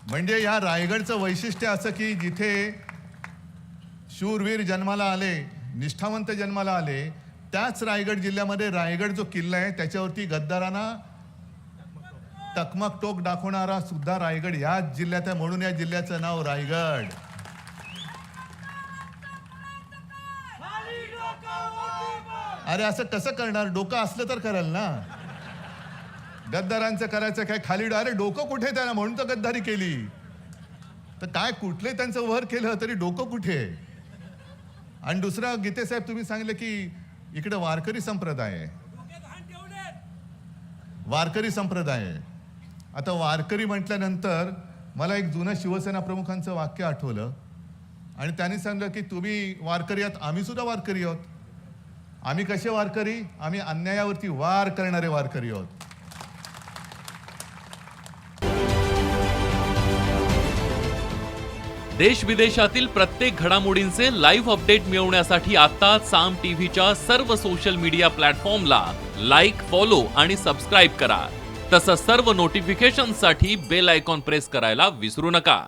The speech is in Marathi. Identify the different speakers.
Speaker 1: म्हणजे या रायगडचं वैशिष्ट्य असं की जिथे शूरवीर जन्माला आले, निष्ठावंत जन्माला आले, त्याच रायगड जिल्ह्यामध्ये रायगड जो किल्ला आहे त्याच्यावरती गद्दारांना टकमक टोक दाखवणारा सुद्धा रायगड याच जिल्ह्यात आहे, म्हणून या जिल्ह्याचं नाव रायगड. अरे असं कसं करणार? डोकं असलं तर कराल ना. गद्दारांचं करायचं काय खाली? अरे डोकं कुठे त्याला, म्हणून तर गद्दारी केली. तर काय कुठले त्यांचं वर केलं तरी डोकं कुठे? आणि दुसरं गीते साहेब तुम्ही सांगितलं की इकडे वारकरी संप्रदाय आहे. वारकरी संप्रदाय आहे. आता वारकरी म्हटल्यानंतर मला एक जुनं शिवसेना प्रमुखांचं वाक्य आठवलं आणि त्यांनी सांगितलं की तुम्ही वारकरी आहात, आम्ही सुद्धा वारकरी आहोत. आम्ही कसे वारकरी? आम्ही अन्यायावरती वार करणारे वारकरी आहोत.
Speaker 2: देश विदेशातील प्रत्येक घडामोडींचे लाईव्ह अपडेट मिळवण्यासाठी आता साम टीव्हीच्या सर्व सोशल मीडिया प्लॅटफॉर्मला लाईक, फॉलो आणि सबस्क्राईब करा. तसंच सर्व नोटिफिकेशनसाठी बेल आयकॉन प्रेस करायला विसरू नका.